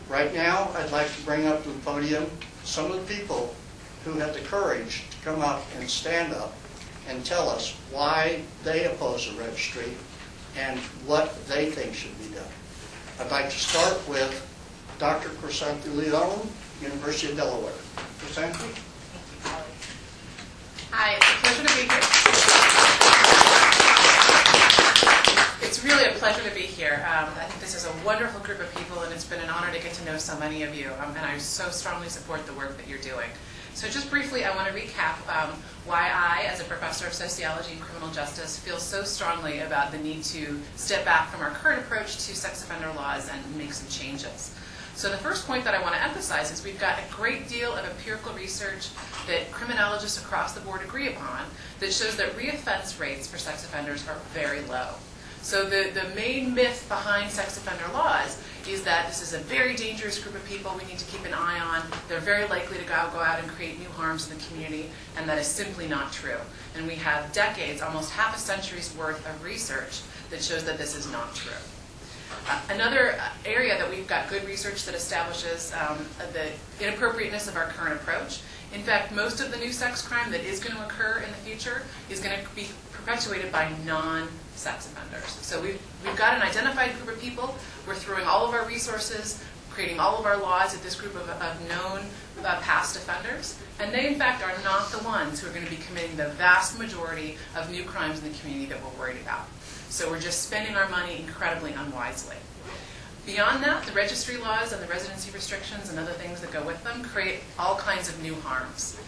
Right now, I'd like to bring up to the podium some of the people who had the courage to come up and stand up and tell us why they oppose the registry and what they think should be done. I'd like to start with Dr. Chrysanthi, University of Delaware. Chrysanthi? Hi, it's a pleasure to be here. It's really a pleasure to be here. I think this is a wonderful group of people, and it's been an honor to get to know so many of you, and I so strongly support the work that you're doing. So just briefly, I want to recap why I, as a professor of sociology and criminal justice, feel so strongly about the need to step back from our current approach to sex offender laws and make some changes. So the first point that I want to emphasize is we've got a great deal of empirical research that criminologists across the board agree upon that shows that reoffense rates for sex offenders are very low. So the main myth behind sex offender laws is that this is a very dangerous group of people we need to keep an eye on. They're very likely to go out and create new harms in the community, and that is simply not true. And we have decades, almost half a century's worth of research that shows that this is not true. Another area that we've got good research that establishes the inappropriateness of our current approach. In fact, most of the new sex crime that is going to occur in the future is going to be perpetuated by non-sex offenders. So we've got an identified group of people. We're throwing all of our resources, creating all of our laws at this group of known past offenders. And they, in fact, are not the ones who are going to be committing the vast majority of new crimes in the community that we're worried about. So we're just spending our money incredibly unwisely. Beyond that, the registry laws and the residency restrictions and other things that go with them create all kinds of new harms.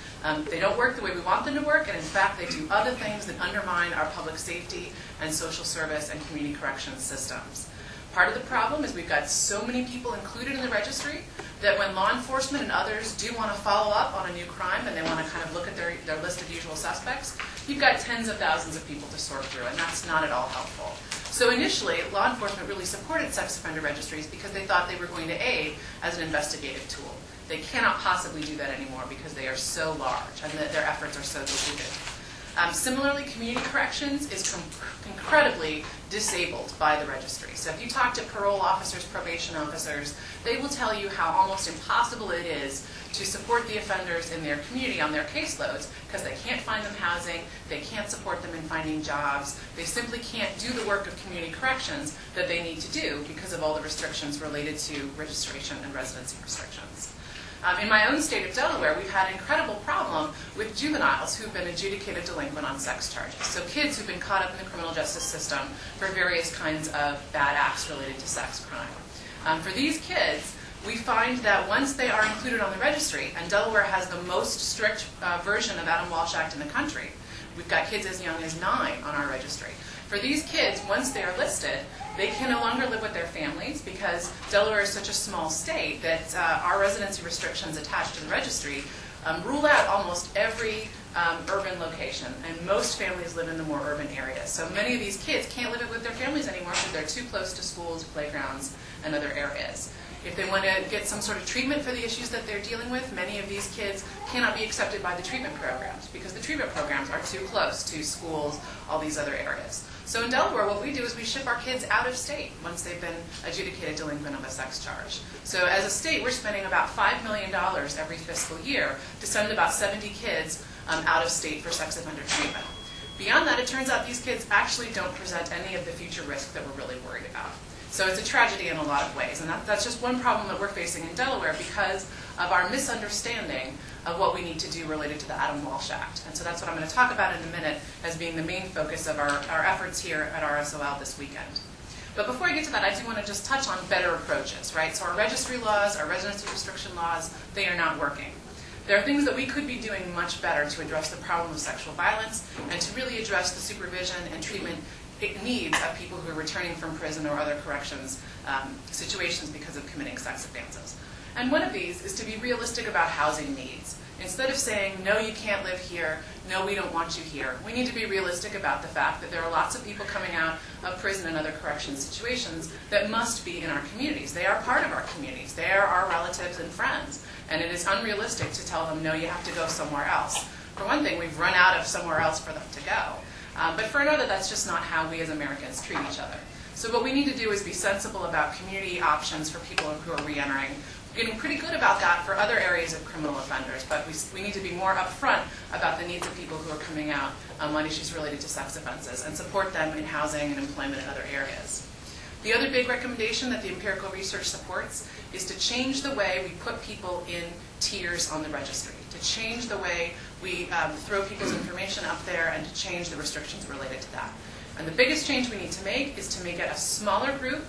They don't work the way we want them to work, and in fact, they do other things that undermine our public safety and social service and community corrections systems. Part of the problem is we've got so many people included in the registry that when law enforcement and others do want to follow up on a new crime and they want to kind of look at their list of usual suspects, you've got tens of thousands of people to sort through, and that's not at all helpful. So initially, law enforcement really supported sex offender registries because they thought they were going to aid as an investigative tool. They cannot possibly do that anymore because they are so large and their efforts are so diluted. Similarly, community corrections is incredibly disabled by the registry. So if you talk to parole officers, probation officers, they will tell you how almost impossible it is to support the offenders in their community on their caseloads because they can't find them housing, they can't support them in finding jobs, they simply can't do the work of community corrections that they need to do because of all the restrictions related to registration and residency restrictions. In my own state of Delaware, we've had an incredible problem with juveniles who've been adjudicated delinquent on sex charges. So kids who've been caught up in the criminal justice system for various kinds of bad acts related to sex crime. For these kids, we find that once they are included on the registry, and Delaware has the most strict version of Adam Walsh Act in the country, we've got kids as young as 9 on our registry. For these kids, once they are listed, they can no longer live with their families because Delaware is such a small state that our residency restrictions attached to the registry rule out almost every urban location, and most families live in the more urban areas. So many of these kids can't live with their families anymore because they're too close to schools, playgrounds, and other areas. If they want to get some sort of treatment for the issues that they're dealing with, many of these kids cannot be accepted by the treatment programs because the treatment programs are too close to schools, all these other areas. So in Delaware, what we do is we ship our kids out of state once they've been adjudicated delinquent of a sex charge. So as a state, we're spending about $5 million every fiscal year to send about 70 kids out of state for sex offender treatment. Beyond that, it turns out these kids actually don't present any of the future risk that we're really worried about. So it's a tragedy in a lot of ways, and that's just one problem that we're facing in Delaware because of our misunderstanding of what we need to do related to the Adam Walsh Act. And so that's what I'm going to talk about in a minute as being the main focus of our efforts here at RSOL this weekend. But before I get to that, I do want to just touch on better approaches, right? So our registry laws, our residency restriction laws, they are not working. There are things that we could be doing much better to address the problem of sexual violence and to really address the supervision and treatment needs of people who are returning from prison or other corrections situations because of committing sex offenses. And one of these is to be realistic about housing needs. Instead of saying, no, you can't live here, no, we don't want you here, we need to be realistic about the fact that there are lots of people coming out of prison and other corrections situations that must be in our communities. They are part of our communities. They are our relatives and friends. And it is unrealistic to tell them, no, you have to go somewhere else. For one thing, we've run out of somewhere else for them to go. But for another, that's just not how we as Americans treat each other. So what we need to do is be sensible about community options for people who are re-entering. We're getting pretty good about that for other areas of criminal offenders, but we need to be more upfront about the needs of people who are coming out on issues related to sex offenses and support them in housing and employment in other areas. The other big recommendation that the empirical research supports is to change the way we put people in tiers on the registry, to change the way we throw people's information up there, and to change the restrictions related to that. And the biggest change we need to make is to make it a smaller group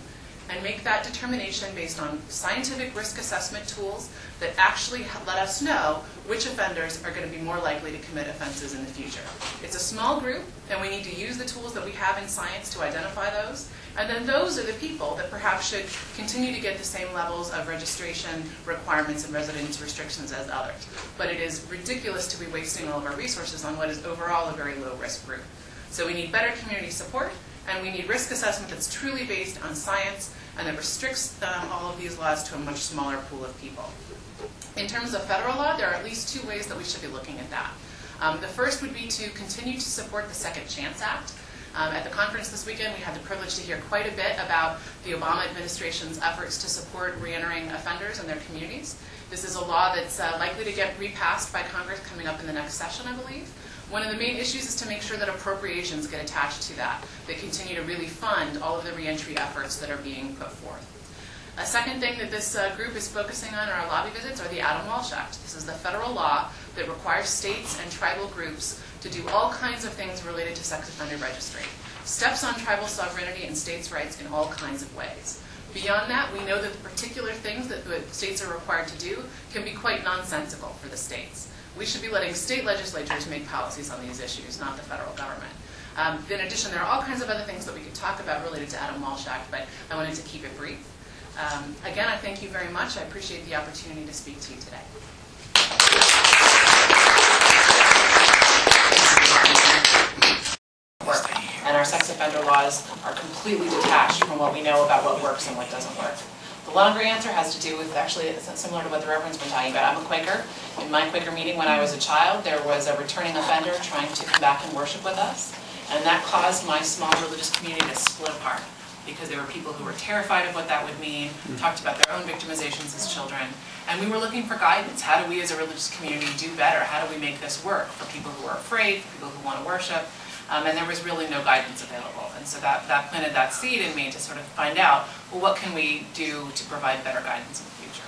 and make that determination based on scientific risk assessment tools that actually let us know which offenders are going to be more likely to commit offenses in the future. It's a small group, and we need to use the tools that we have in science to identify those. And then those are the people that perhaps should continue to get the same levels of registration requirements and residence restrictions as others. But it is ridiculous to be wasting all of our resources on what is overall a very low-risk group. So we need better community support, and we need risk assessment that's truly based on science and that restricts all of these laws to a much smaller pool of people. In terms of federal law, there are at least two ways that we should be looking at that. The first would be to continue to support the Second Chance Act. At the conference this weekend, we had the privilege to hear quite a bit about the Obama administration's efforts to support re-entering offenders and their communities. This is a law that's likely to get repassed by Congress coming up in the next session, I believe. One of the main issues is to make sure that appropriations get attached to that continue to really fund all of the reentry efforts that are being put forth. A second thing that this group is focusing on in our lobby visits are the Adam Walsh Act. This is the federal law that requires states and tribal groups to do all kinds of things related to sex offender registry. Steps on tribal sovereignty and states' rights in all kinds of ways. Beyond that, we know that the particular things that the states are required to do can be quite nonsensical for the states. We should be letting state legislatures make policies on these issues, not the federal government. In addition, there are all kinds of other things that we could talk about related to Adam Walsh Act, but I wanted to keep it brief. Again, I thank you very much. I appreciate the opportunity to speak to you today. And our sex offender laws are completely detached from what we know about what works and what doesn't work. The longer answer has to do with, actually, it's similar to what the Reverend's been talking about. I'm a Quaker. In my Quaker meeting when I was a child, there was a returning offender trying to come back and worship with us. And that caused my small religious community to split apart, because there were people who were terrified of what that would mean, talked about their own victimizations as children. And we were looking for guidance. How do we as a religious community do better? How do we make this work for people who are afraid, for people who want to worship? And there was really no guidance available. And so that planted that seed in me to sort of find out, well, what can we do to provide better guidance in the future?